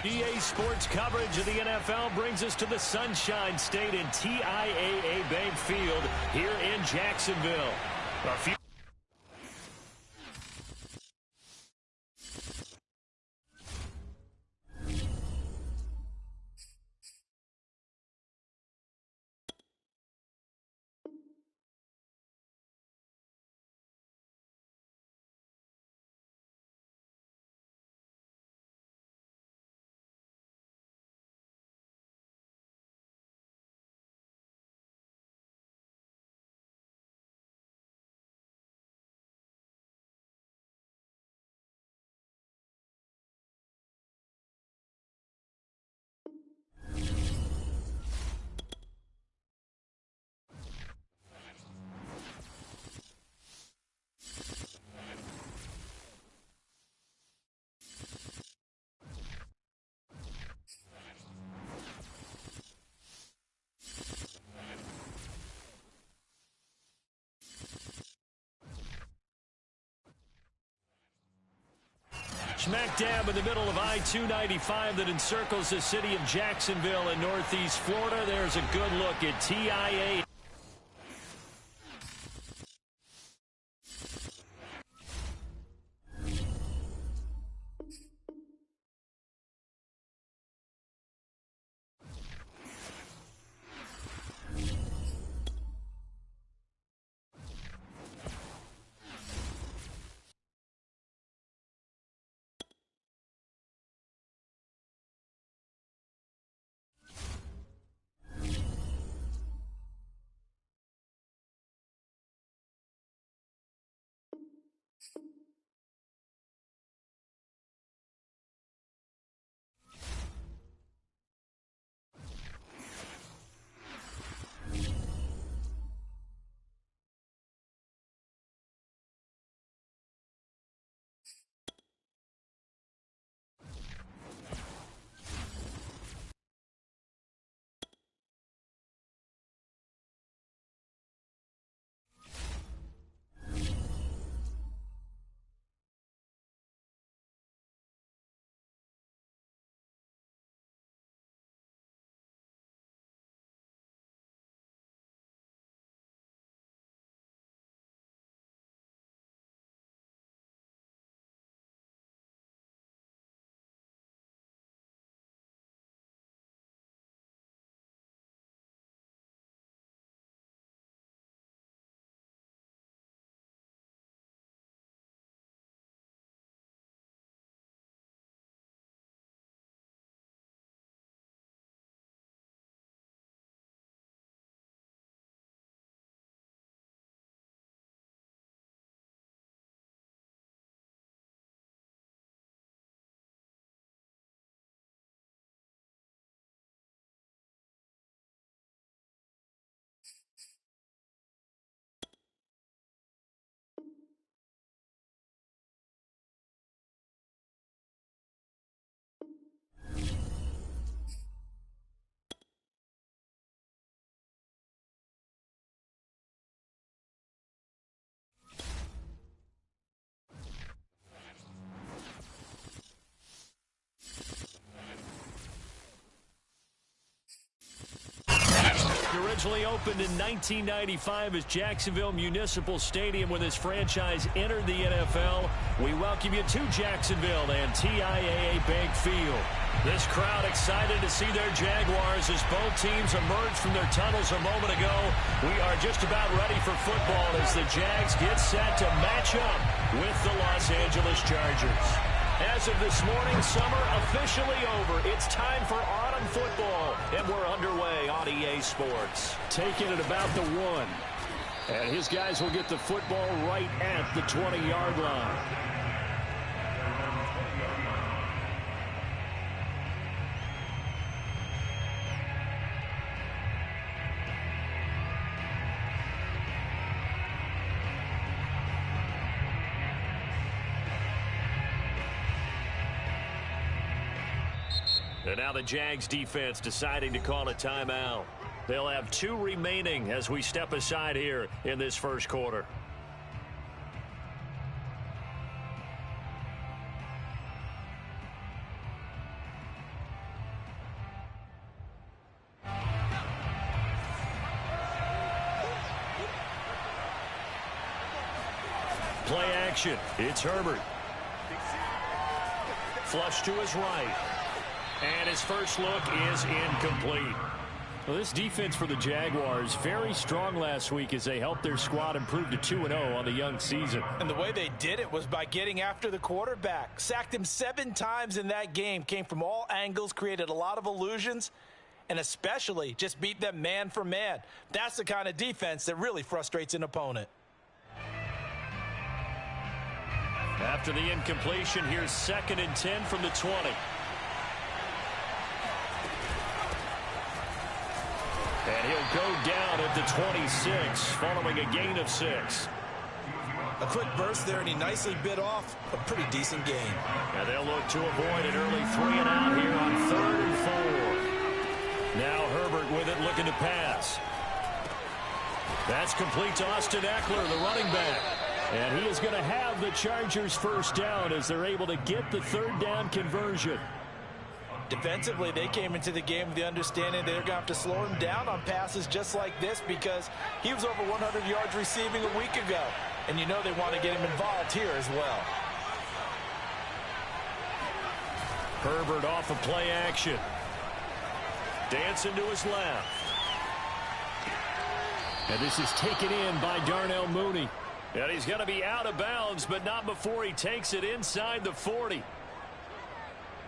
EA Sports coverage of the NFL brings us to the Sunshine State in TIAA Bank Field here in Jacksonville. Smack dab in the middle of I-295 that encircles the city of Jacksonville in northeast Florida. There's a good look at TIA. Originally opened in 1995 as Jacksonville Municipal Stadium when this franchise entered the NFL. We welcome you to Jacksonville and TIAA Bank Field. This crowd excited to see their Jaguars as both teams emerged from their tunnels a moment ago. We are just about ready for football as the Jags get set to match up with the Los Angeles Chargers. As of this morning, summer officially over. It's time for autumn football, and we're underway on EA Sports. Taking it about the 1. And his guys will get the football right at the 20-yard line. And now the Jags defense deciding to call a timeout. They'll have 2 remaining as we step aside here in this first quarter. play action. It's Herbert. Flush to his right. And his first look is incomplete. Well, this defense for the Jaguars, very strong last week as they helped their squad improve to 2-0 on the young season. And the way they did it was by getting after the quarterback. Sacked him 7 times in that game. Came from all angles, created a lot of illusions, and especially just beat them man for man. That's the kind of defense that really frustrates an opponent. After the incompletion, here's 2nd and 10 from the 20. And he'll go down at the 26, following a gain of 6. A quick burst there, and he nicely bit off a pretty decent gain. And they'll look to avoid an early 3-and-out here on 3rd and 4. Now Herbert with it, looking to pass. That's complete to Austin Eckler, the running back. And he is going to have the Chargers first down as they're able to get the 3rd down conversion. Defensively, they came into the game with the understanding they're going to have to slow him down on passes just like this because he was over 100 yards receiving a week ago. And you know they want to get him involved here as well. Herbert off of play action. Dancing to his left. And this is taken in by Darnell Mooney. And he's going to be out of bounds, but not before he takes it inside the 40.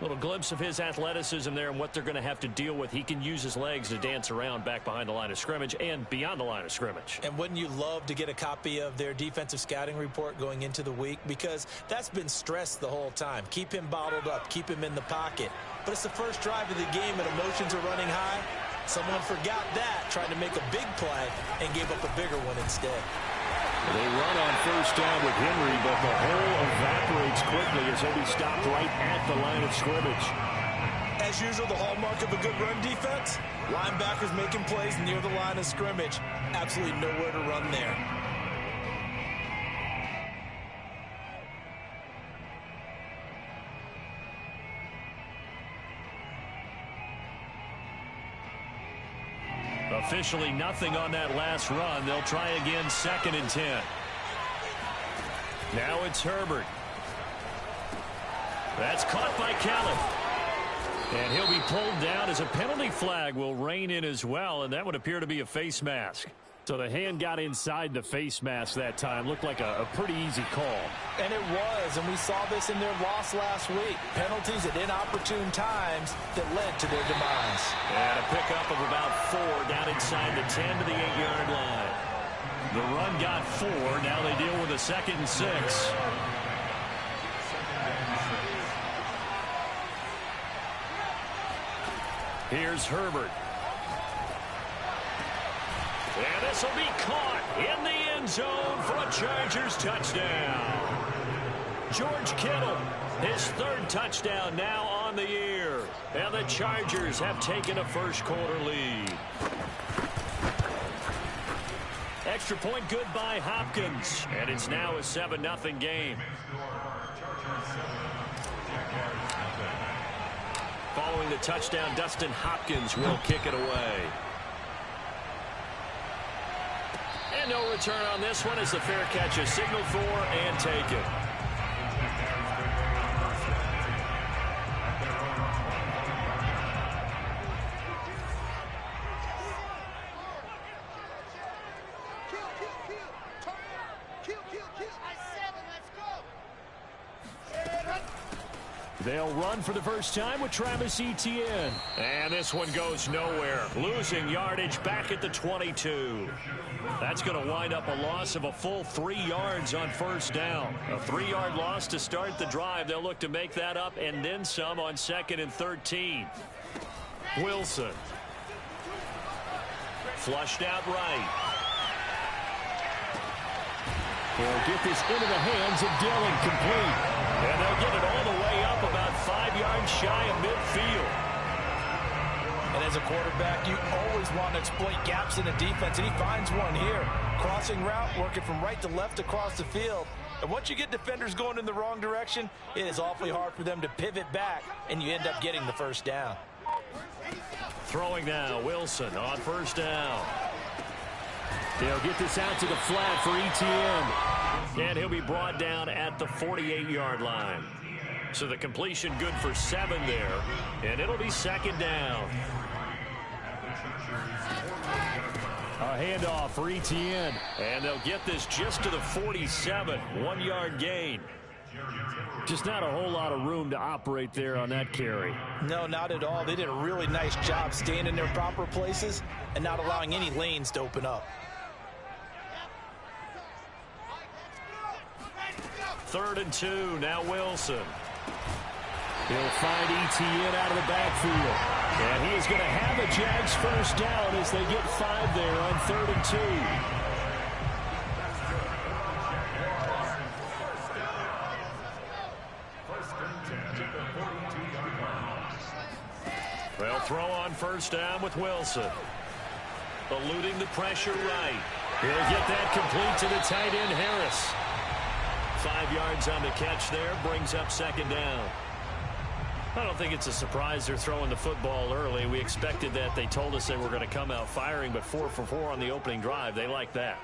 Little glimpse of his athleticism there and what they're going to have to deal with. He can use his legs to dance around back behind the line of scrimmage and beyond the line of scrimmage. And wouldn't you love to get a copy of their defensive scouting report going into the week? Because that's been stressed the whole time. Keep him bottled up. Keep him in the pocket. But it's the first drive of the game and emotions are running high. Someone forgot that, tried to make a big play, and gave up a bigger one instead. They run on first down with Henry, but the hole evaporates quickly as he'll be stopped right at the line of scrimmage. As usual, the hallmark of a good run defense, linebackers making plays near the line of scrimmage. Absolutely nowhere to run there. Officially nothing on that last run. They'll try again, 2nd and 10. Now it's Herbert. That's caught by Kelly. And he'll be pulled down as a penalty flag will rein in as well, and that would appear to be a face mask. So the hand got inside the face mask that time. Looked like a pretty easy call. And it was, and we saw this in their loss last week. Penalties at inopportune times that led to their demise. And a pickup of about 4 down inside the 10 to the 8-yard line. The run got 4. Now they deal with a 2nd and 6. Here's Herbert. And this will be caught in the end zone for a Chargers touchdown. George Kittle, his 3rd touchdown now on the year. And the Chargers have taken a first-quarter lead. Extra point good by Hopkins. And it's now a 7-0 game. Following the touchdown, Dustin Hopkins will kick it away. And no return on this one as the fair catch is signaled for and taken. They'll run for the first time with Travis Etienne. And this one goes nowhere. Losing yardage back at the 22. That's going to wind up a loss of a full 3 yards on first down. A 3-yard loss to start the drive. They'll look to make that up and then some on 2nd and 13. Wilson. Flushed out right. They'll get this into the hands of Dillon, complete. And they'll get it all the way up about 5 yards shy of midfield. And as a quarterback, you always want to exploit gaps in the defense, and he finds one here. Crossing route, working from right to left across the field. And once you get defenders going in the wrong direction, it is awfully hard for them to pivot back, and you end up getting the first down. Throwing now, Wilson on first down. He'll get this out to the flat for Etienne. And he'll be brought down at the 48-yard line. So the completion good for 7 there. And it'll be second down. A handoff for Etienne. And they'll get this just to the 47. 1-yard gain. Just not a whole lot of room to operate there on that carry. No, not at all. They did a really nice job staying in their proper places and not allowing any lanes to open up. 3rd and 2. Now Wilson. He'll find Etienne out of the backfield. And he is going to have a Jags first down as they get 5 there on 3rd and 2. They'll throw on first down with Wilson. Eluding the pressure right. He'll get that complete to the tight end, Harris. 5 yards on the catch there, brings up second down. I don't think it's a surprise they're throwing the football early. We expected that. They told us they were going to come out firing, but 4 for 4 on the opening drive. They like that.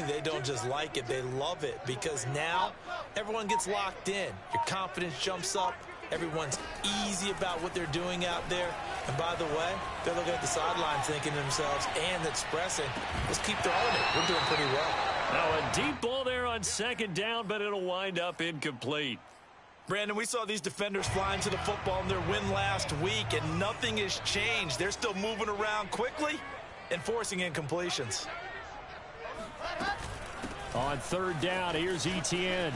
They don't just like it, they love it, because now everyone gets locked in. Your confidence jumps up. Everyone's easy about what they're doing out there. And by the way, they're looking at the sidelines thinking to themselves and expressing, let's keep throwing it. We're doing pretty well. Now a deep ball there on second down, but it'll wind up incomplete. Brandon, we saw these defenders flying to the football in their win last week, and nothing has changed. They're still moving around quickly and forcing incompletions. On 3rd down, here's Etienne.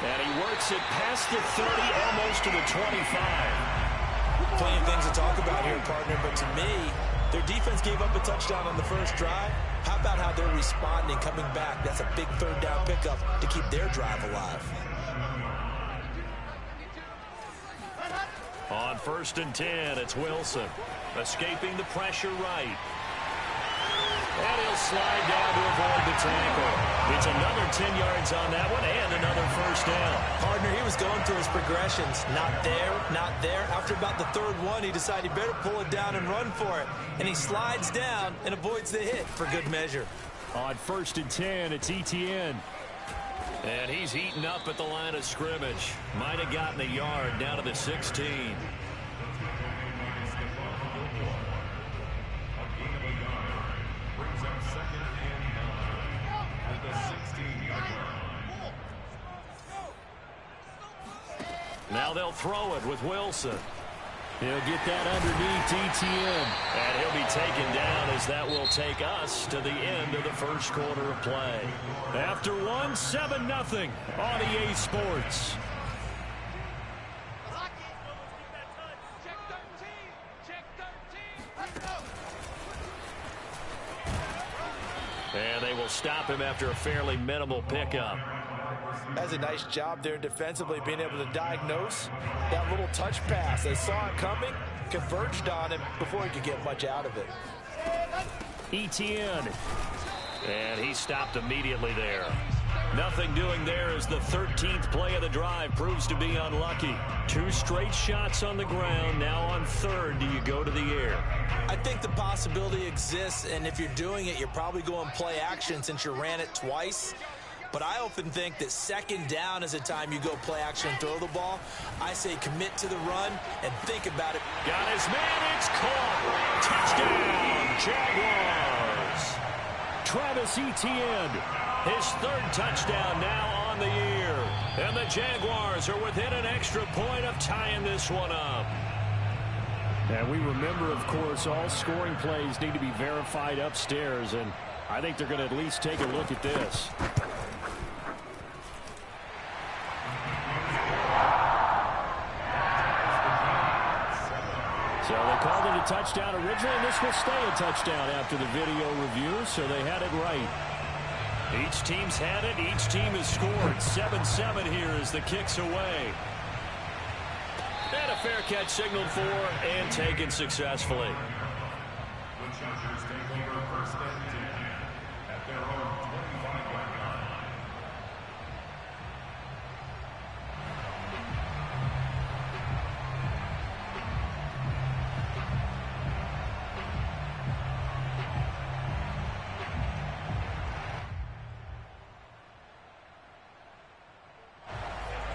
And he works it past the 30, almost to the 25. Plenty of things to talk about here, partner, but to me, their defense gave up a touchdown on the first drive. How about how they're responding, coming back? That's a big 3rd down pickup to keep their drive alive. On 1st and 10, it's Wilson. Escaping the pressure right. And he'll slide down to avoid the tackle. It's another 10 yards on that one and another first down. Partner, he was going through his progressions. Not there, not there. After about the 3rd one, he decided he better pull it down and run for it. And he slides down and avoids the hit for good measure. On 1st and 10, it's Etienne. And he's heating up at the line of scrimmage. Might have gotten a yard down to the 16. Now they'll throw it with Wilson. He'll get that underneath Etienne. And he'll be taken down as that will take us to the end of the first quarter of play. After 1, 7-0 on EA Sports. And they will stop him after a fairly minimal pickup. That's a nice job there defensively, being able to diagnose that little touch pass. They saw it coming, converged on him before he could get much out of it. Etienne. And he stopped immediately there. Nothing doing there as the 13th play of the drive proves to be unlucky. 2 straight shots on the ground. Now on 3rd, do you go to the air? I think the possibility exists, and if you're doing it, you're probably going play action since you ran it twice. But I often think that 2nd down is a time you go play action and throw the ball. I say commit to the run and think about it. Got his man, it's caught. Touchdown, Jaguars. Travis Etienne, his 3rd touchdown now on the year. And the Jaguars are within an extra point of tying this one up. And we remember, of course, all scoring plays need to be verified upstairs, and I think they're going to at least take a look at this. So they called it a touchdown originally, and this will stay a touchdown after the video review, so they had it right. Each team's had it. Each team has scored. 7-7 here as the kick's away. And a fair catch signaled for and taken successfully.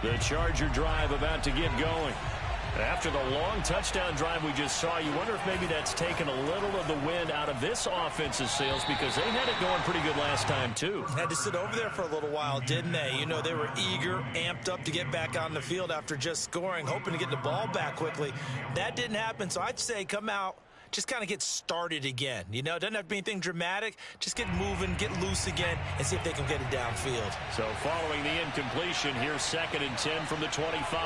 The Charger drive about to get going. After the long touchdown drive we just saw, you wonder if maybe that's taken a little of the wind out of this offense's sails because they had it going pretty good last time, too. Had to sit over there for a little while, didn't they? You know, they were eager, amped up to get back on the field after just scoring, hoping to get the ball back quickly. That didn't happen, so I'd say come out, just kind of get started again. You know, it doesn't have to be anything dramatic. Just get moving, get loose again, and see if they can get it downfield. So following the incompletion, here's 2nd and 10 from the 25.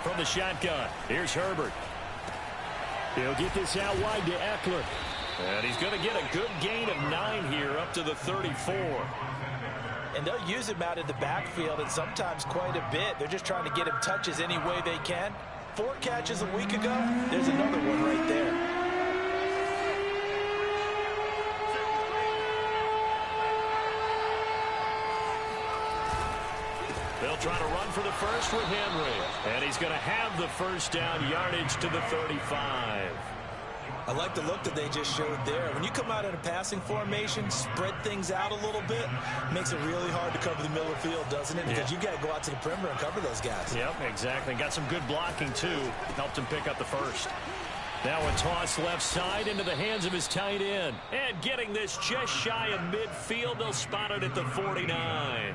From the shotgun, here's Herbert. He'll get this out wide to Eckler. And he's going to get a good gain of 9 here up to the 34. And they'll use him out in the backfield, and sometimes quite a bit. They're just trying to get him touches any way they can. 4 catches a week ago, there's another one right there. They'll try to run for the first with Henry. And he's going to have the first down, yardage to the 35. I like the look that they just showed there. When you come out in a passing formation, spread things out a little bit, makes it really hard to cover the middle of the field, doesn't it? Because you got to go out to the perimeter and cover those guys. Yep, exactly. Got some good blocking, too. Helped him pick up the first. Now a toss left side into the hands of his tight end. And getting this just shy of midfield, they'll spot it at the 49.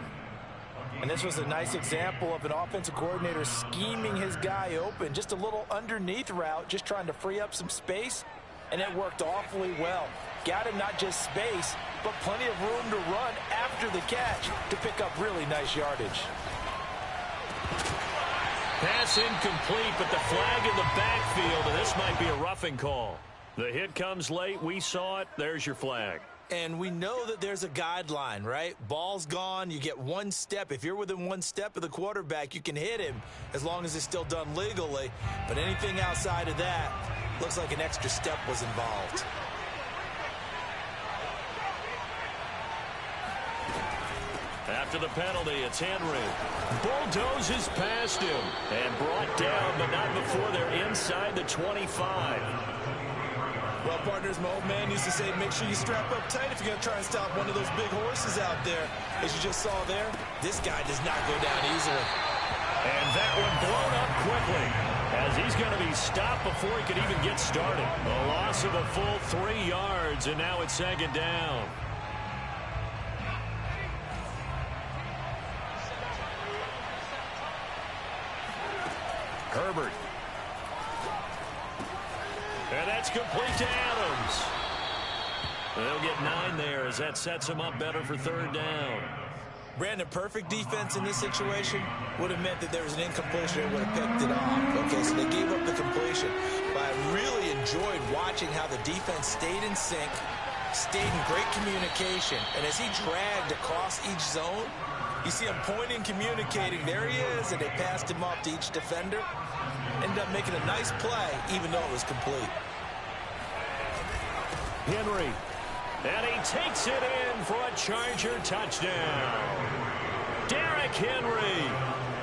And this was a nice example of an offensive coordinator scheming his guy open. Just a little underneath route, just trying to free up some space. And it worked awfully well. Got him not just space, but plenty of room to run after the catch to pick up really nice yardage. Pass incomplete, but the flag in the backfield, and this might be a roughing call. The hit comes late. We saw it. There's your flag. And we know that there's a guideline, right? Ball's gone. You get 1 step. If you're within 1 step of the quarterback, you can hit him as long as it's still done legally. But anything outside of that, looks like an extra step was involved. After the penalty, it's Henry. Bulldozes past him and brought down, but not before they're inside the 25. Well, partners, my old man used to say, make sure you strap up tight if you're going to try and stop one of those big horses out there. As you just saw there, this guy does not go down easily. And that one blown up quickly, as he's going to be stopped before he could even get started. A loss of a full 3 yards, and now it's 2nd down. Herbert. And that's complete to Adams. They'll get 9 there as that sets him up better for 3rd down. Brandon, perfect defense in this situation would have meant that there was an incompletion and would have picked it off. Okay, so they gave up the completion. But I really enjoyed watching how the defense stayed in sync, stayed in great communication. And as he dragged across each zone, you see him pointing, communicating. There he is, and they passed him off to each defender. Ended up making a nice play, even though it was complete. Henry. And he takes it in for a Charger touchdown. Derrick Henry.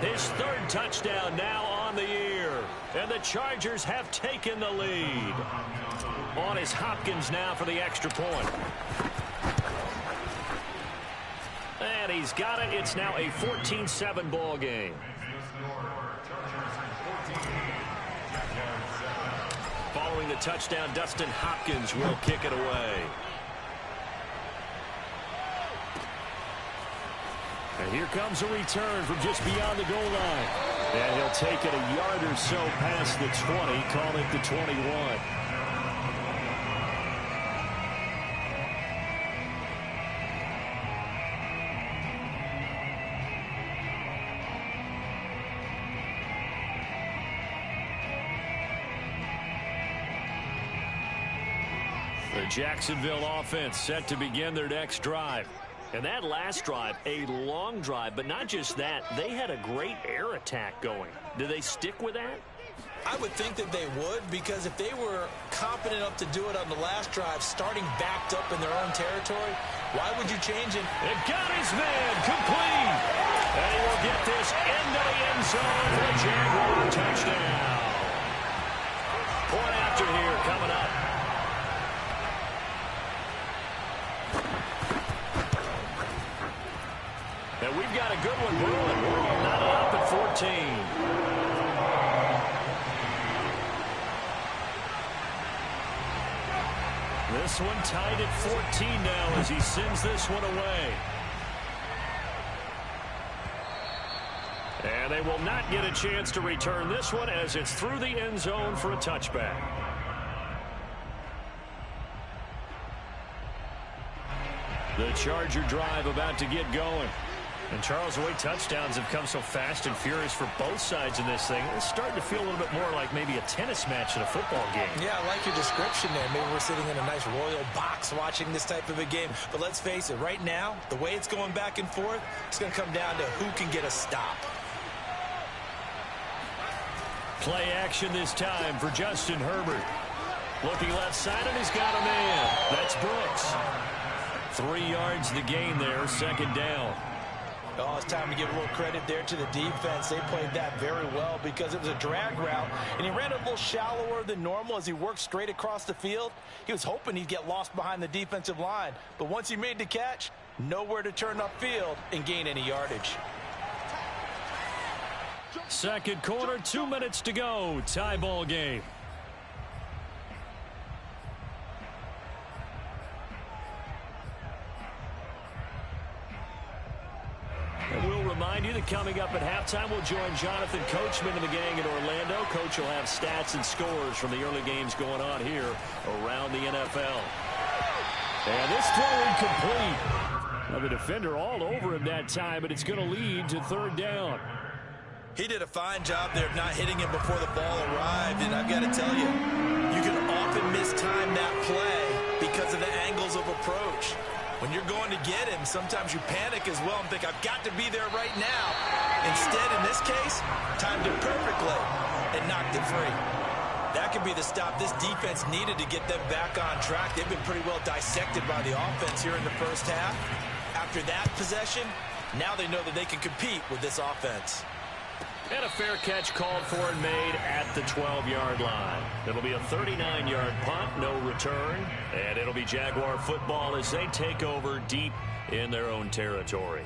His 3rd touchdown now on the year. And the Chargers have taken the lead. On is Hopkins now for the extra point. And he's got it. It's now a 14-7 ball game. Following the touchdown, Dustin Hopkins will kick it away. And here comes a return from just beyond the goal line. And he'll take it a yard or so past the 20, call it the 21. The Jacksonville offense set to begin their next drive. And that last drive, a long drive, but not just that, they had a great air attack going. Do they stick with that? I would think that they would, because if they were competent enough to do it on the last drive, starting backed up in their own territory, why would you change it? It got his man complete. And he will get this into the end zone for a Jaguar touchdown. Point after here coming up. And we've got a good one brewing. This one tied at 14 now as he sends this one away. And they will not get a chance to return this one as it's through the end zone for a touchback. The Charger drive about to get going. And Charles, the way touchdowns have come so fast and furious for both sides in this thing, it's starting to feel a little bit more like maybe a tennis match in a football game. Yeah, I like your description there. Maybe we're sitting in a nice royal box watching this type of a game. But let's face it, right now, the way it's going back and forth, it's going to come down to who can get a stop. Play action this time for Justin Herbert. Looking left side, and he's got a man. That's Brooks. 3 yards the gain there, second down. Oh, it's time to give a little credit there to the defense. They played that very well because it was a drag route, and he ran a little shallower than normal as he worked straight across the field. He was hoping he'd get lost behind the defensive line, but once he made the catch, nowhere to turn upfield and gain any yardage. Second quarter, 2 minutes to go. Tie ball game. And we'll remind you that coming up at halftime, we'll join Jonathan Coachman and the gang in Orlando. Coach will have stats and scores from the early games going on here around the NFL. And this throw incomplete. Now the defender all over him that time, but it's going to lead to third down. He did a fine job there of not hitting him before the ball arrived, and I've got to tell you, you can often mistime that play because of the angles of approach. When you're going to get him, sometimes you panic as well and think, I've got to be there right now. Instead, in this case, timed it perfectly and knocked it free. That could be the stop this defense needed to get them back on track. They've been pretty well dissected by the offense here in the first half. After that possession, now they know that they can compete with this offense. And a fair catch called for and made at the 12-yard line. It'll be a 39-yard punt, no return. And it'll be Jaguar football as they take over deep in their own territory.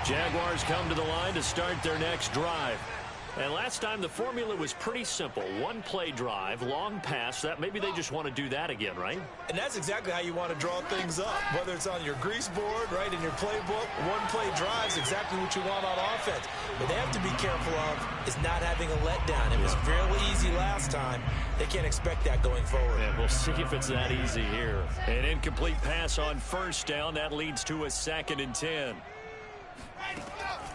Jaguars come to the line to start their next drive. And last time the formula was pretty simple. One play drive, long pass. That maybe they just want to do that again, right? And that's exactly how you want to draw things up. Whether it's on your grease board, right, in your playbook, one play drive is exactly what you want on offense. What they have to be careful of is not having a letdown. It was fairly easy last time. They can't expect that going forward. Yeah, we'll see if it's that easy here. An incomplete pass on first down. That leads to a 2nd and 10.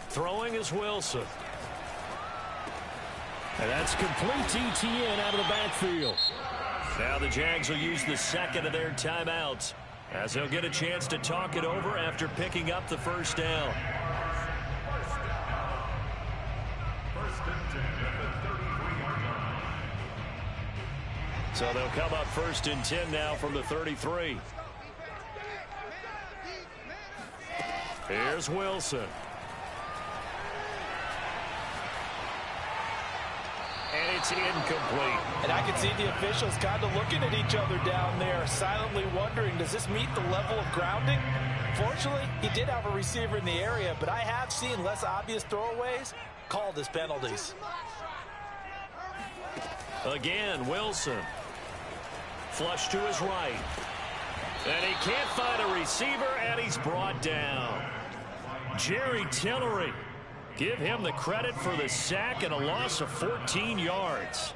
Throwing is Wilson. And that's complete to Etienne out of the backfield. Now the Jags will use the second of their timeouts as they'll get a chance to talk it over after picking up the first down. So they'll come up 1st and 10 now from the 33. Here's Wilson. And it's incomplete. And I can see the officials kind of looking at each other down there, silently wondering, does this meet the level of grounding? Fortunately, he did have a receiver in the area, but I have seen less obvious throwaways called as penalties. Again, Wilson. Flush to his right. And he can't find a receiver, and he's brought down. Jerry Tillery. Give him the credit for the sack and a loss of 14 yards.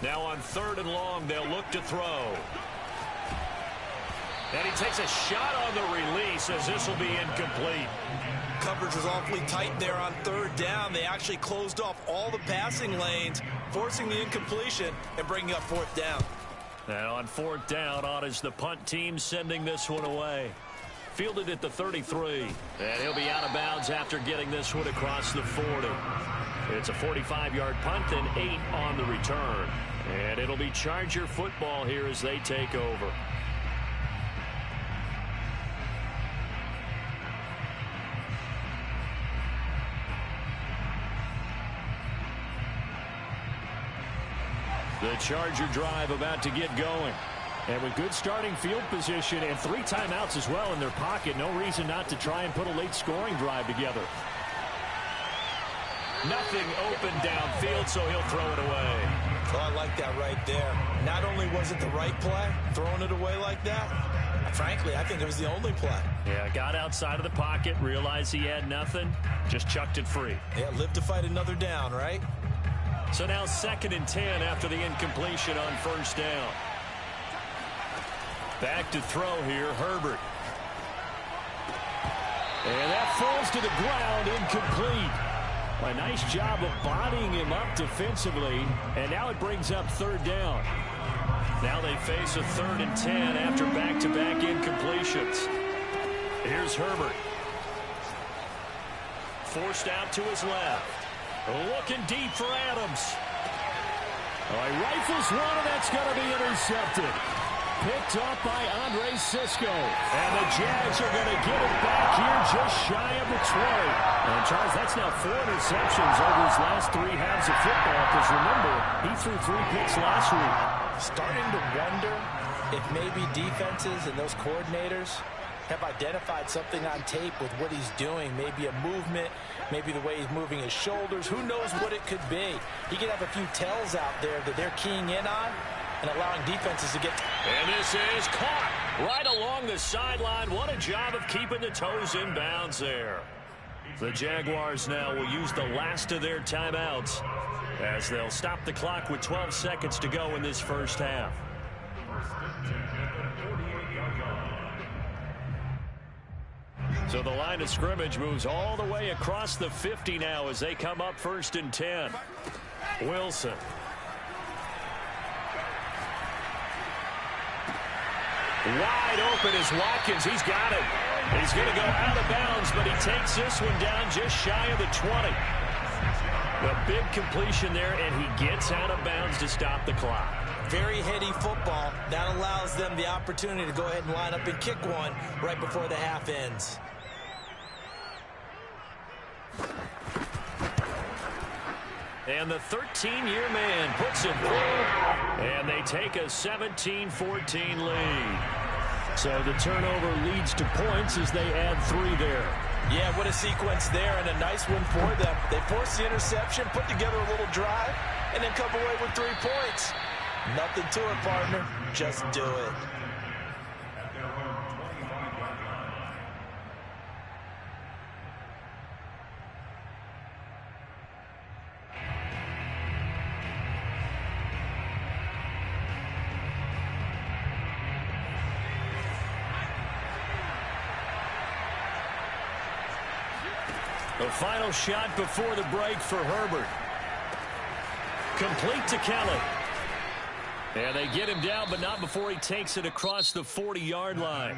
Now on 3rd and long, they'll look to throw. And he takes a shot on the release as this will be incomplete. Coverage was awfully tight there on 3rd down. They actually closed off all the passing lanes, forcing the incompletion and bringing up 4th down. And on 4th down, on is the punt team sending this one away. Fielded at the 33. And he'll be out of bounds after getting this one across the 40. It's a 45-yard punt and 8 on the return. And it'll be Charger football here as they take over. The Charger drive about to get going. And with good starting field position and 3 timeouts as well in their pocket, no reason not to try and put a late scoring drive together. Nothing open downfield, so he'll throw it away. Oh, I like that right there. Not only was it the right play, throwing it away like that, frankly, I think it was the only play. Yeah, got outside of the pocket, realized he had nothing, just chucked it free. Yeah, live to fight another down, right? So now 2nd and 10 after the incompletion on 1st down. Back to throw here, Herbert. And that falls to the ground, incomplete. A nice job of bodying him up defensively, and now it brings up 3rd down. Now they face a 3rd and 10 after back-to-back incompletions. Here's Herbert. Forced out to his left. Looking deep for Adams. He rifles one, and that's going to be intercepted. Picked up by Andre Sisco. And the Jags are going to get it back here just shy of the 20. And Charles, that's now 4 interceptions over his last 3 halves of football. Because remember, he threw 3 picks last week. Starting to wonder if maybe defenses and those coordinators have identified something on tape with what he's doing. Maybe a movement, maybe the way he's moving his shoulders. Who knows what it could be? He could have a few tells out there that they're keying in on and allowing defenses to get. And this is caught right along the sideline. What a job of keeping the toes in bounds there. The Jaguars now will use the last of their timeouts as they'll stop the clock with 12 seconds to go in this 1st half. So the line of scrimmage moves all the way across the 50 now as they come up 1st and 10. Wilson. Wide open is Watkins. He's got it. He's going to go out of bounds, but he takes this one down just shy of the 20. A big completion there, and he gets out of bounds to stop the clock. Very heady football. That allows them the opportunity to go ahead and line up and kick one right before the half ends. And the 13-year man puts it through, and they take a 17-14 lead. So the turnover leads to points as they add 3 there. Yeah, what a sequence there, and a nice one for them. They force the interception, put together a little drive, and then come away with 3 points. Nothing to it, partner. Just do it. The final shot before the break for Herbert. Complete to Kelly. And they get him down, but not before he takes it across the 40-yard line.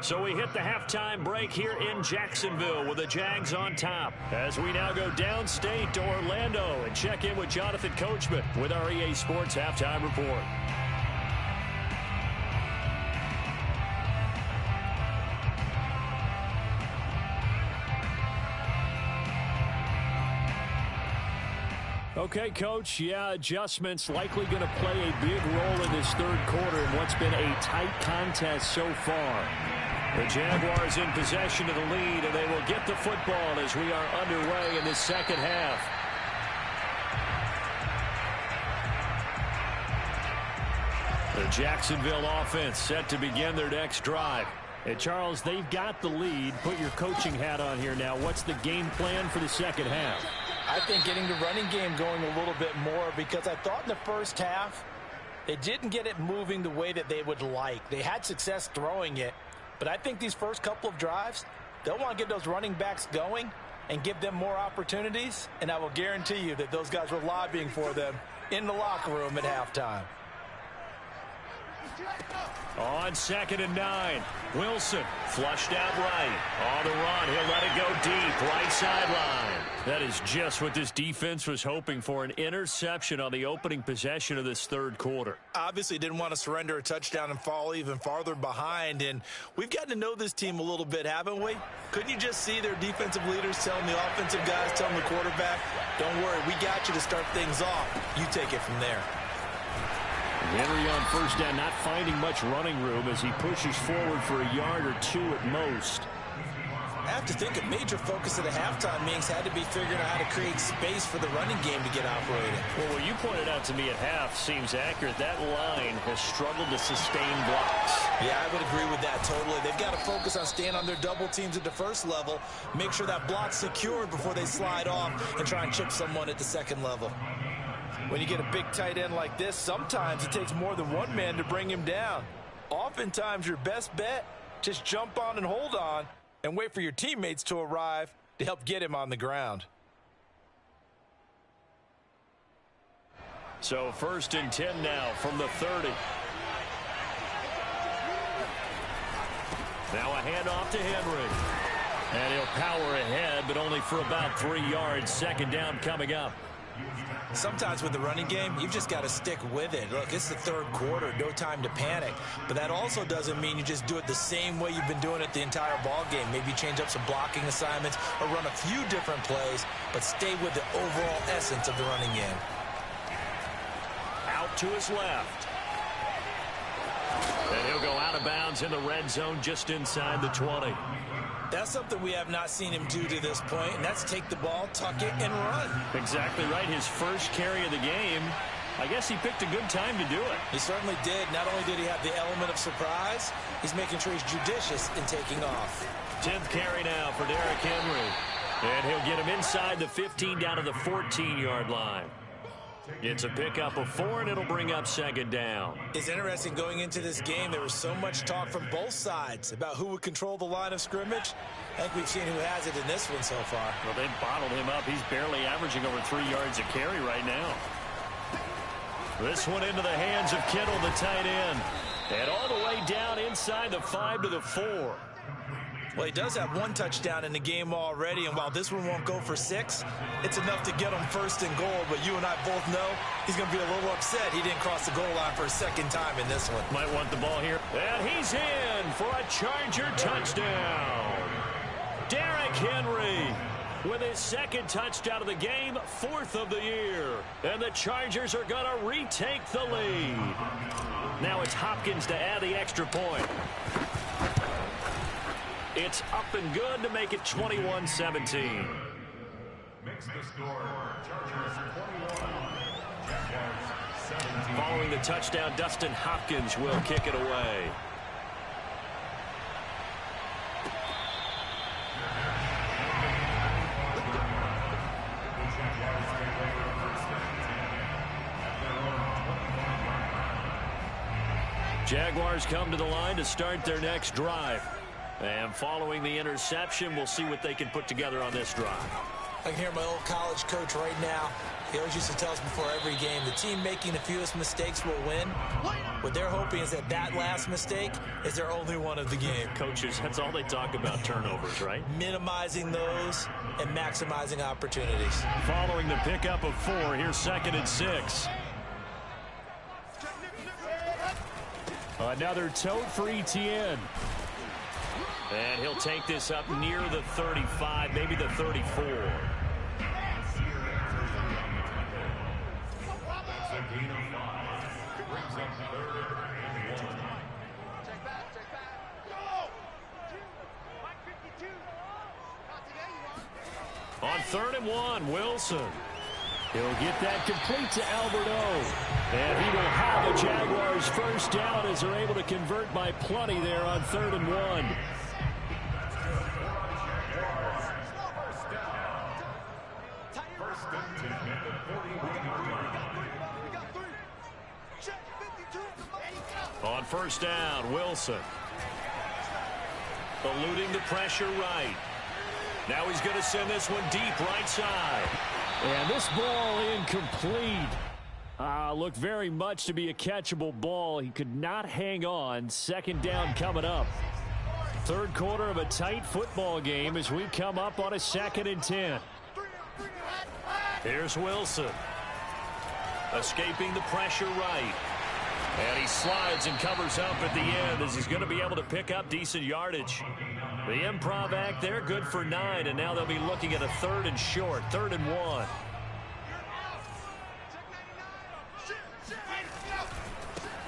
So we hit the halftime break here in Jacksonville with the Jags on top. As we now go downstate to Orlando and check in with Jonathan Coachman with our EA Sports Halftime Report. Okay, Coach, yeah, adjustments likely going to play a big role in this 3rd quarter in what's been a tight contest so far. The Jaguars in possession of the lead, and they will get the football as we are underway in the 2nd half. The Jacksonville offense set to begin their next drive. And, Charles, they've got the lead. Put your coaching hat on here now. What's the game plan for the 2nd half? I think getting the running game going a little bit more, because I thought in the 1st half they didn't get it moving the way that they would like. They had success throwing it, but I think these first couple of drives, they'll want to get those running backs going and give them more opportunities, and I will guarantee you that those guys were lobbying for them in the locker room at halftime. On 2nd and 9, Wilson flushed out right. On the run, he'll let it go deep, right sideline. That is just what this defense was hoping for, an interception on the opening possession of this 3rd quarter. Obviously didn't want to surrender a touchdown and fall even farther behind, and we've gotten to know this team a little bit, haven't we? Couldn't you just see their defensive leaders telling the offensive guys, telling the quarterback, don't worry, we got you to start things off. You take it from there. Henry on first down, not finding much running room as he pushes forward for a yard or two at most. I have to think a major focus of the halftime meetings had to be figuring out how to create space for the running game to get operating. Well, what you pointed out to me at half seems accurate. That line has struggled to sustain blocks. Yeah, I would agree with that totally. They've got to focus on staying on their double teams at the first level, make sure that block's secured before they slide off and try and chip someone at the second level. When you get a big tight end like this, sometimes it takes more than one man to bring him down. Oftentimes, your best bet, just jump on and hold on and wait for your teammates to arrive to help get him on the ground. So 1st and 10 now from the 30. Now a handoff to Henry. And he'll power ahead, but only for about 3 yards. 2nd down coming up. Sometimes with the running game, you've just got to stick with it. Look, it's the 3rd quarter, no time to panic. But that also doesn't mean you just do it the same way you've been doing it the entire ball game. Maybe change up some blocking assignments or run a few different plays, but stay with the overall essence of the running game. Out to his left. And he'll go out of bounds in the red zone just inside the 20. That's something we have not seen him do to this point, and that's take the ball, tuck it, and run. Exactly right. His first carry of the game. I guess he picked a good time to do it. He certainly did. Not only did he have the element of surprise, he's making sure he's judicious in taking off. 10th carry now for Derrick Henry. And he'll get him inside the 15 down to the 14-yard line. It's a pickup of 4, and it'll bring up 2nd down. It's interesting going into this game. There was so much talk from both sides about who would control the line of scrimmage. I think we've seen who has it in this one so far. Well, they've bottled him up. He's barely averaging over 3 yards a carry right now. This one into the hands of Kittle, the tight end. And all the way down inside the 5 to the 4. Well, he does have 1 touchdown in the game already, and while this one won't go for 6, it's enough to get him 1st and goal. But you and I both know he's going to be a little upset he didn't cross the goal line for a 2nd time in this one. Might want the ball here. And he's in for a Charger touchdown. Derrick Henry with his 2nd touchdown of the game, 4th of the year. And the Chargers are going to retake the lead. Now it's Hopkins to add the extra point. It's up and good to make it 21-17. Following the touchdown, Dustin Hopkins will kick it away. Jaguars come to the line to start their next drive. And following the interception, we'll see what they can put together on this drive. I can hear my old college coach right now. He always used to tell us before every game, the team making the fewest mistakes will win. What they're hoping is that that last mistake is their only one of the game. Coaches, that's all they talk about, turnovers, right? Minimizing those and maximizing opportunities. Following the pickup of 4, here's 2nd and 6. Another tote for Etienne. And he'll take this up near the 35, maybe the 34. On 3rd and 1, Wilson. He'll get that complete to Alberto. And he will have the Jaguars 1st down as they're able to convert by plenty there on 3rd and 1. On 1st down, Wilson. Eluding the pressure right. Now he's going to send this one deep right side. And this ball incomplete. Looked very much to be a catchable ball. He could not hang on. 2nd down coming up. 3rd quarter of a tight football game as we come up on a 2nd and 10. Here's Wilson. Escaping the pressure right. And he slides and covers up at the end as he's going to be able to pick up decent yardage. The improv act there, good for 9, and now they'll be looking at a 3rd and short, 3rd and 1.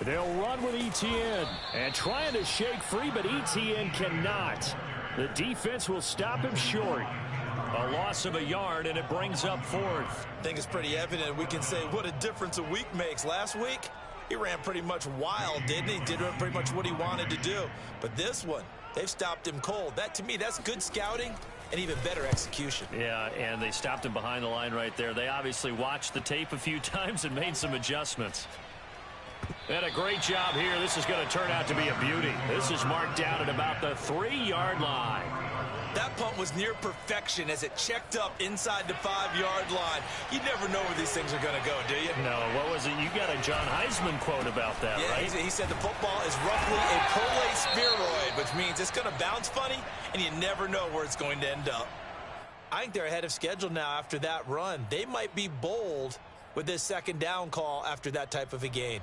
They'll run with Etienne. And trying to shake free, but Etienne cannot. The defense will stop him short. A loss of a yard, and it brings up fourth. I think it's pretty evident we can say what a difference a week makes. Last week, he ran pretty much wild, didn't he? Did pretty much what he wanted to do. But this one, they've stopped him cold. That, to me, that's good scouting and even better execution. Yeah, and they stopped him behind the line right there. They obviously watched the tape a few times and made some adjustments. And a great job here. This is going to turn out to be a beauty. This is marked down at about the 3-yard line. That punt was near perfection as it checked up inside the 5-yard line. You never know where these things are going to go, do you? No, what was it? You got a John Heisman quote about that, yeah, right? He said the football is roughly a prolate spheroid, which means it's going to bounce funny, and you never know where it's going to end up. I think they're ahead of schedule now after that run. They might be bold with this second down call after that type of a gain.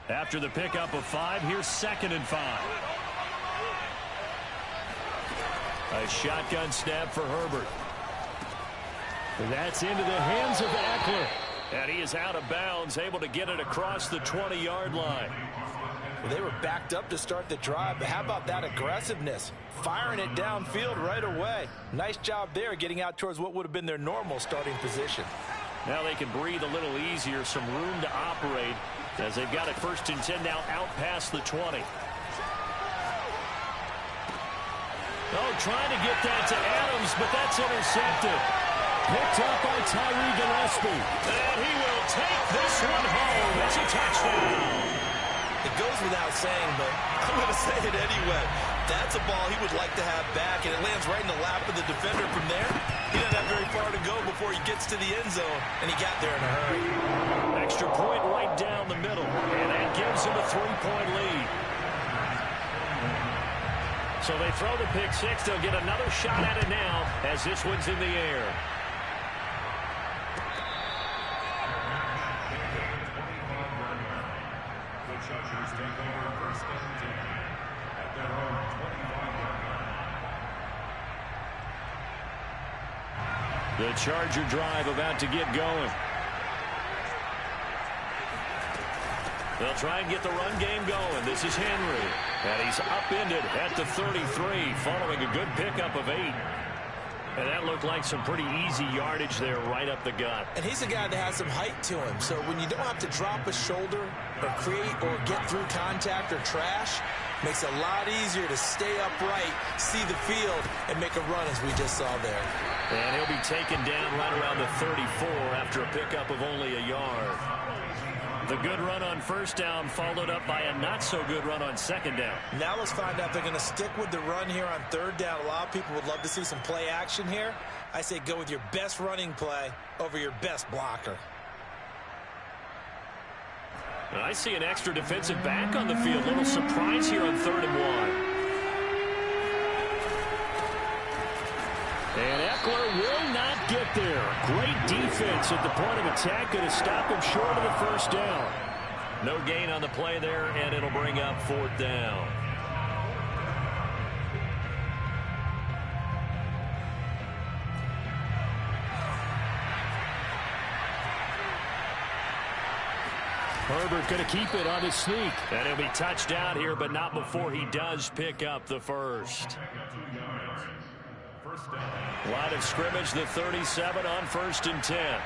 After the pickup of 5, here's 2nd and 5. A shotgun snap for Herbert. That's into the hands of Eckler. And he is out of bounds, able to get it across the 20-yard line. Well, they were backed up to start the drive, but how about that aggressiveness? Firing it downfield right away. Nice job there getting out towards what would have been their normal starting position. Now they can breathe a little easier, some room to operate as they've got it 1st and 10 now out past the 20. Oh, trying to get that to Adams, but that's intercepted. Picked up by Tyree Gillespie. And he will take this one home. It's a touchdown. It goes without saying, but I'm going to say it anyway. That's a ball he would like to have back, and it lands right in the lap of the defender from there. He doesn't have very far to go before he gets to the end zone, and he got there in a hurry. Extra point right down the middle, and that gives him a 3-point lead. So they throw the pick 6. They'll get another shot at it now as this one's in the air. The Charger drive about to get going. They'll try and get the run game going. This is Henry. And he's upended at the 33 following a good pickup of 8. And that looked like some pretty easy yardage there right up the gut. And he's a guy that has some height to him. So when you don't have to drop a shoulder or create or get through contact or trash, makes it a lot easier to stay upright, see the field, and make a run as we just saw there. And he'll be taken down right around the 34 after a pickup of only a yard. The good run on 1st down followed up by a not-so-good run on 2nd down. Now let's find out if they're going to stick with the run here on 3rd down. A lot of people would love to see some play action here. I say go with your best running play over your best blocker. And I see an extra defensive back on the field. Little surprise here on 3rd and 1. And Eckler will not get there. Great defense at the point of attack. Going to stop him short of the 1st down. No gain on the play there, and it'll bring up 4th down. Herbert going to keep it on his sneak. And he'll be touched down here, but not before he does pick up the 1st. Line of scrimmage, the 37 on 1st and 10.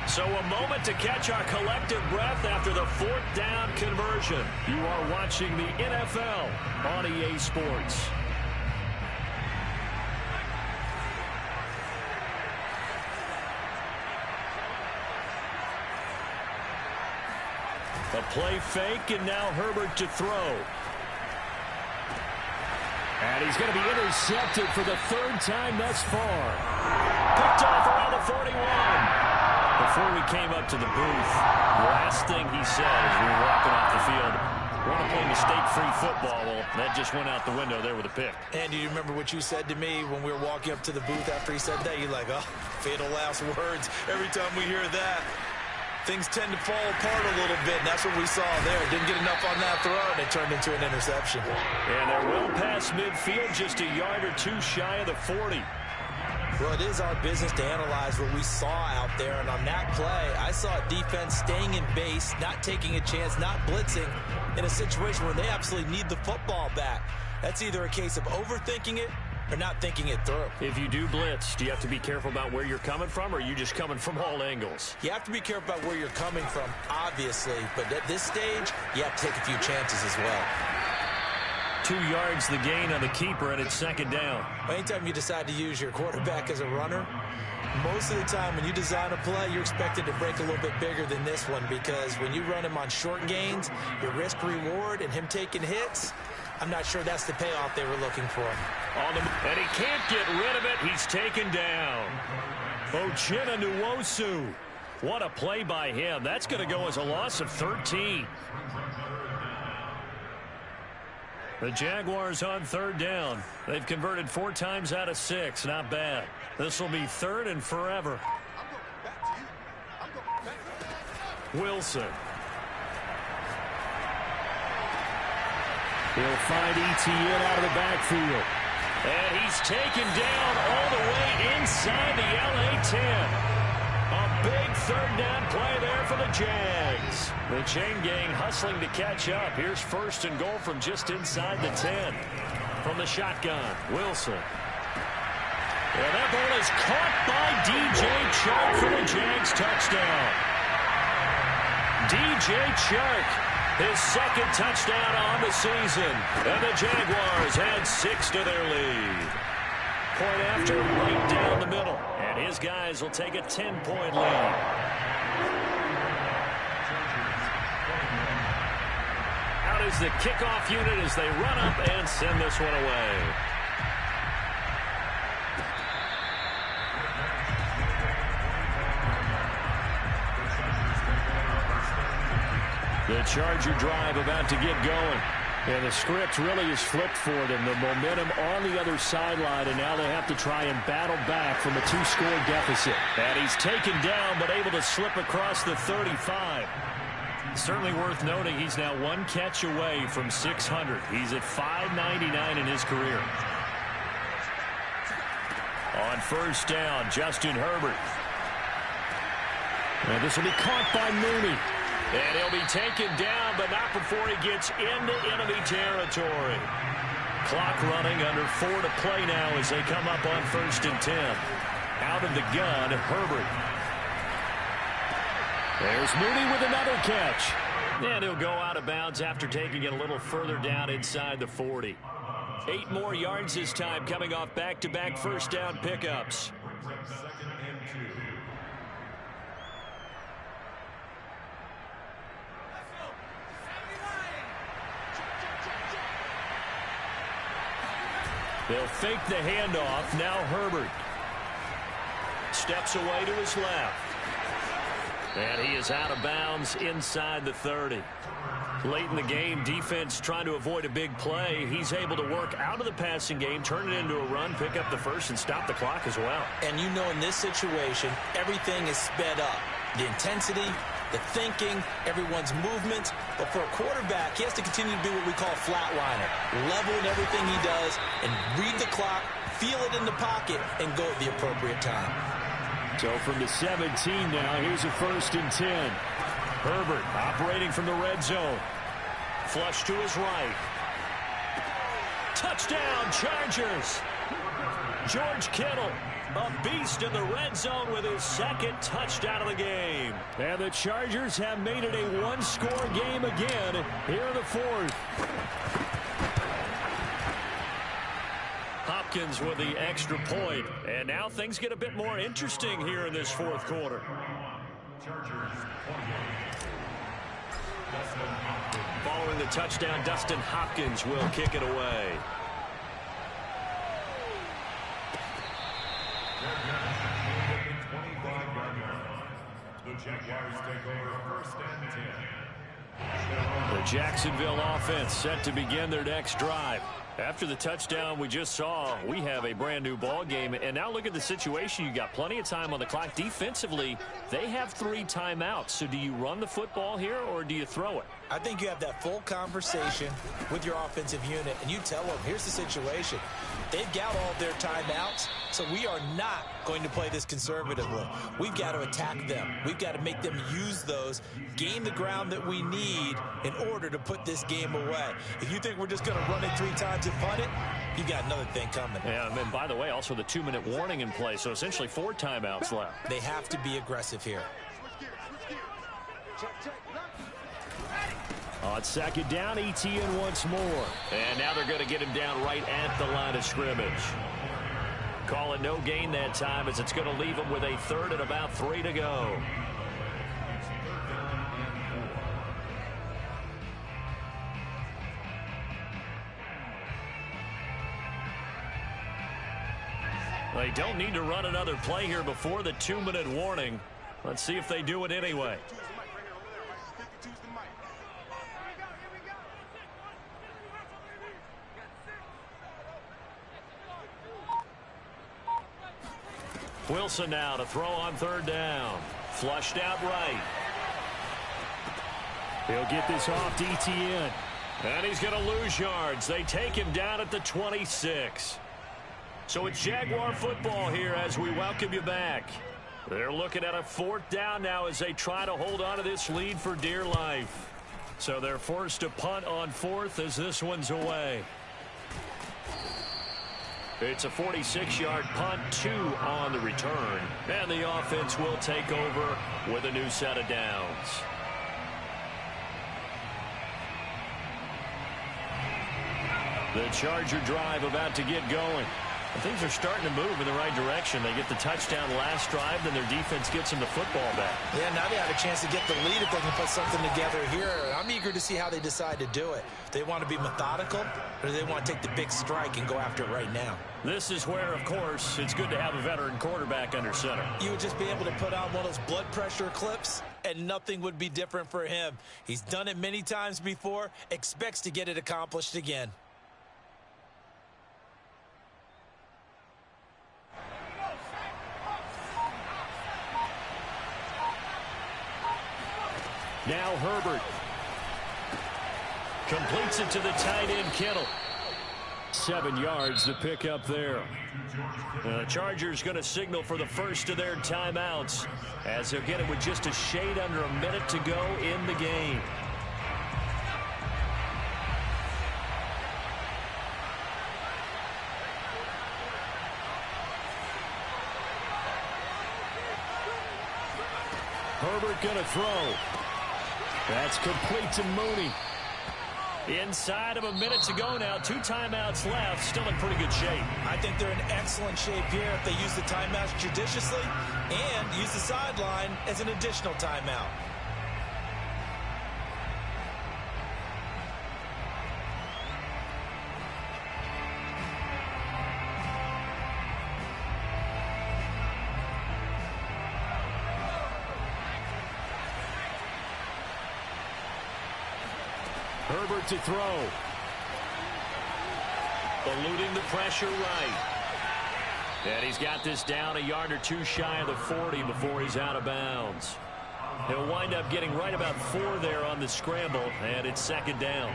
So a moment to catch our collective breath after the 4th down conversion. You are watching the NFL on EA Sports. A play fake, and now Herbert to throw. And he's going to be intercepted for the 3rd time thus far. Picked off around the 41. Before we came up to the booth, the last thing he said as we were walking off the field, want to play mistake-free football. Well, that just went out the window there with a pick. And do you remember what you said to me when we were walking up to the booth after he said that? You're like, oh, fatal last words every time we hear that. things tend to fall apart a little bit, and that's what we saw there. Didn't get enough on that throw, and it turned into an interception. And they're well past midfield, just a yard or two shy of the 40. Well, it is our business to analyze what we saw out there, and on that play, I saw a defense staying in base, not taking a chance, not blitzing, in a situation where they absolutely need the football back. That's either a case of overthinking it or not thinking it through. If you do blitz, do you have to be careful about where you're coming from, or are you just coming from all angles? You have to be careful about where you're coming from, obviously, but at this stage, you have to take a few chances as well. 2 yards the gain on the keeper, and it's second down. Anytime you decide to use your quarterback as a runner, most of the time when you design a play, you're expected to break a little bit bigger than this one, because when you run him on short gains, your risk-reward and him taking hits, I'm not sure that's the payoff they were looking for. And he can't get rid of it. He's taken down. Uchenna Nwosu. What a play by him. That's going to go as a loss of 13. The Jaguars on third down. They've converted 4 times out of 6. Not bad. This will be third and forever. Wilson. He'll find Etienne out of the backfield. And he's taken down all the way inside the LA 10. A big third down play there for the Jags. The chain gang hustling to catch up. Here's first and goal from just inside the 10. From the shotgun, Wilson. And that ball is caught by DJ Chark for the Jags touchdown. DJ Chark, his second touchdown on the season. And the Jaguars add 6 to their lead. Point after, right down the middle. And his guys will take a 10-point lead. Out is the kickoff unit as they run up and send this one away. The Charger drive about to get going. And the script really is flipped for them. The momentum on the other sideline, and now they have to try and battle back from a 2-score deficit. And he's taken down, but able to slip across the 35. Certainly worth noting he's now 1 catch away from 600. He's at 599 in his career. On first down, Justin Herbert. And this will be caught by Mooney. And he'll be taken down, but not before he gets into enemy territory. Clock running, under 4 to play now as they come up on first and 10. Out of the gun, Herbert. There's Mooney with another catch. And he'll go out of bounds after taking it a little further down inside the 40. 8 more yards this time, coming off back-to-back first down pickups. They'll fake the handoff. Now Herbert steps away to his left. And he is out of bounds inside the 30. Late in the game, defense trying to avoid a big play. He's able to work out of the passing game, turn it into a run, pick up the first, and stop the clock as well. And you know in this situation, everything is sped up. The intensity, the thinking, everyone's movement. But for a quarterback, he has to continue to do what we call flatliner. Level in everything he does and read the clock, feel it in the pocket, and go at the appropriate time. So from the 17 now, here's a first and 10. Herbert operating from the red zone. Flush to his right. Touchdown, Chargers. George Kittle, a beast in the red zone with his second touchdown of the game. And the Chargers have made it a 1-score game again here in the 4th. Hopkins with the extra point. And now things get a bit more interesting here in this 4th quarter. Following the touchdown, Dustin Hopkins will kick it away. The Jaguars take over first and 10. The Jacksonville offense set to begin their next drive. After the touchdown we just saw, we have a brand new ball game. And now look at the situation. You got plenty of time on the clock. Defensively, they have 3 timeouts. So do you run the football here or do you throw it? I think you have that full conversation with your offensive unit, and you tell them, here's the situation. They've got all their timeouts, so we are not going to play this conservatively. We've got to attack them. We've got to make them use those, gain the ground that we need in order to put this game away. If you think we're just going to run it 3 times and punt it, you got another thing coming. Yeah, and by the way, also the 2-minute warning in play, so essentially 4 timeouts left. They have to be aggressive here. On second down, ETN once more. And now they're going to get him down right at the line of scrimmage. Call it no gain that time as it's going to leave him with a 3rd and about 3 to go. They don't need to run another play here before the 2-minute warning. Let's see if they do it anyway. Wilson now to throw on 3rd down. Flushed out right. He'll get this off to ETN. And he's going to lose yards. They take him down at the 26. So it's Jaguar football here as we welcome you back. They're looking at a 4th down now as they try to hold on to this lead for dear life. So they're forced to punt on 4th as this one's away. It's a 46-yard punt, 2 on the return. And the offense will take over with a new set of downs. The Charger drive about to get going. Things are starting to move in the right direction. They get the touchdown last drive, then their defense gets them the football back. Yeah, now they have a chance to get the lead if they can put something together here. I'm eager to see how they decide to do it. They want to be methodical, or do they want to take the big strike and go after it right now? This is where, of course, it's good to have a veteran quarterback under center. You would just be able to put on one of those blood pressure clips, and nothing would be different for him. He's done it many times before, expects to get it accomplished again. Now Herbert completes it to the tight end, Kittle. 7 yards to pick up there. The Chargers going to signal for the first of their timeouts as they'll get it with just a shade under a minute to go in the game. Herbert going to throw. That's complete to Mooney. Inside of a minute to go now. 2 timeouts left. Still in pretty good shape. I think they're in excellent shape here if they use the timeouts judiciously and use the sideline as an additional timeout. Herbert to throw. Eluding the pressure right. And he's got this down a yard or 2 shy of the 40 before he's out of bounds. He'll wind up getting right about 4 there on the scramble, and it's 2nd down.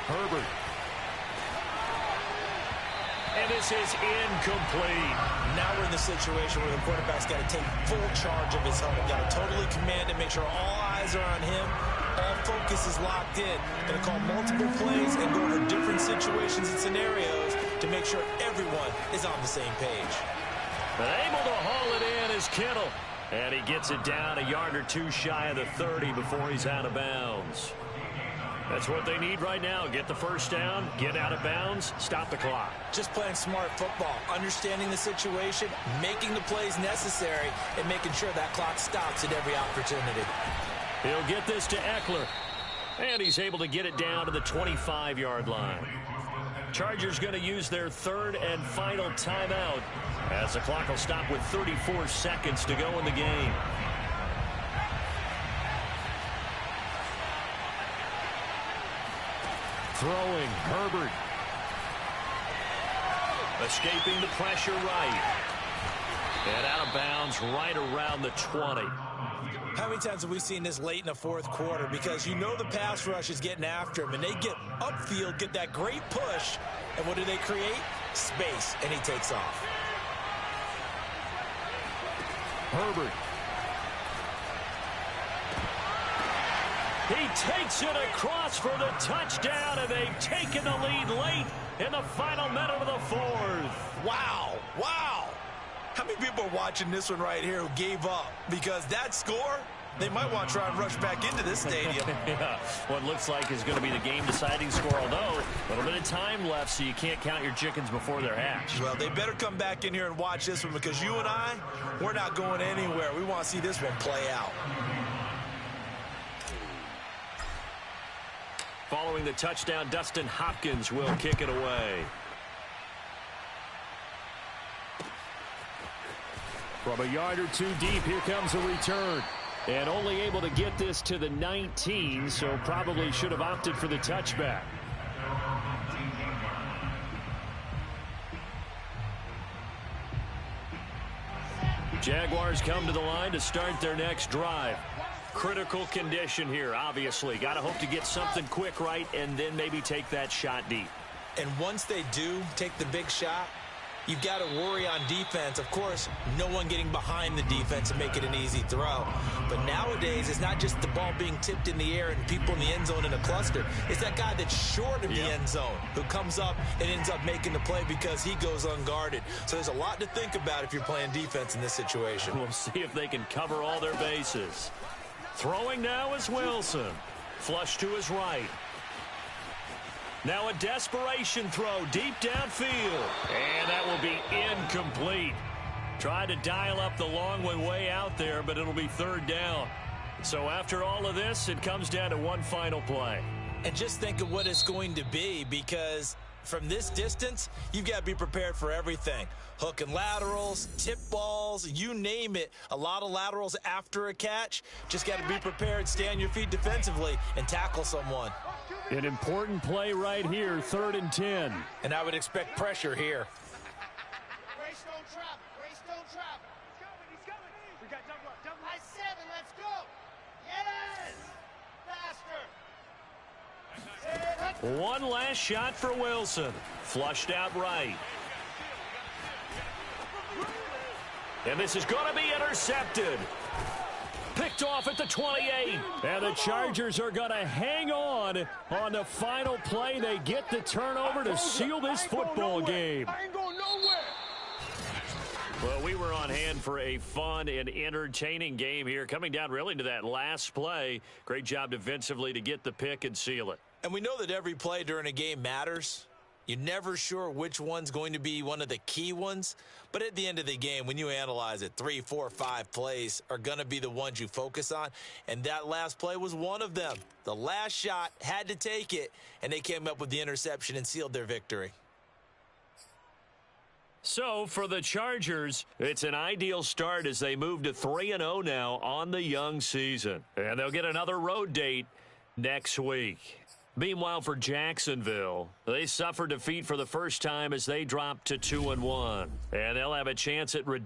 Herbert. And this is incomplete. Now we're in the situation where the quarterback's got to take full charge of his helmet. Got to totally command it, make sure all eyes are on him. All focus is locked in. Going to call multiple plays and go over different situations and scenarios to make sure everyone is on the same page. Able to haul it in is Kittle. And he gets it down a yard or 2 shy of the 30 before he's out of bounds. That's what they need right now. Get the first down, get out of bounds, stop the clock. Just playing smart football, understanding the situation, making the plays necessary, and making sure that clock stops at every opportunity. He'll get this to Eckler. And he's able to get it down to the 25-yard line. Chargers going to use their third and final timeout as the clock will stop with 34 seconds to go in the game. Throwing, Herbert. Escaping the pressure right. And out of bounds right around the 20. How many times have we seen this late in the fourth quarter? Because you know the pass rush is getting after him, and they get upfield, get that great push, and what do they create? Space, and he takes off. Herbert. He takes it across for the touchdown, and they've taken the lead late in the final minute of the fourth. Wow, wow. How many people are watching this one right here who gave up? Because that score, they might want to try and rush back into this stadium. Yeah, what looks like is going to be the game-deciding score, although a little bit of time left, so you can't count your chickens before they're hatched. Well, they better come back in here and watch this one, because you and I, we're not going anywhere. We want to see this one play out. Following the touchdown, Dustin Hopkins will kick it away. From a yard or two deep, here comes a return. And only able to get this to the 19, so probably should have opted for the touchback. Jaguars come to the line to start their next drive. Critical condition here, obviously. Got to hope to get something quick right and then maybe take that shot deep. And once they do take the big shot, you've got to worry on defense. Of course, no one getting behind the defense and make it an easy throw. But nowadays, it's not just the ball being tipped in the air and people in the end zone in a cluster. It's that guy that's short of the end zone who comes up and ends up making the play because he goes unguarded. So there's a lot to think about if you're playing defense in this situation. We'll see if they can cover all their bases. Throwing now is Wilson. Flush to his right. Now a desperation throw deep downfield. And that will be incomplete. Tried to dial up the long way out there, but it'll be third down. So after all of this, it comes down to one final play. And just think of what it's going to be, because from this distance, you've got to be prepared for everything. Hook and laterals, tip balls, you name it. A lot of laterals after a catch. Just got to be prepared, stay on your feet defensively, and tackle someone. An important play right here, 3rd and 10. And I would expect pressure here. Race don't trap. Race don't trap. He's coming. We got double. I 7. Let's go. Yes. Faster. One last shot for Wilson. Flushed out right. And this is going to be intercepted. Picked off at the 28. And the Chargers are going to hang on the final play. They get the turnover to seal this football game. I ain't going nowhere. Well, we were on hand for a fun and entertaining game here. Coming down really to that last play. Great job defensively to get the pick and seal it. And we know that every play during a game matters. You're never sure which one's going to be one of the key ones. But at the end of the game, when you analyze it, 3, 4, 5 plays are going to be the ones you focus on. And that last play was one of them. The last shot had to take it, and they came up with the interception and sealed their victory. So for the Chargers, it's an ideal start as they move to 3-0 now on the young season. And they'll get another road date next week. Meanwhile, for Jacksonville, they suffered defeat for the first time as they dropped to 2-1. And they'll have a chance at redemption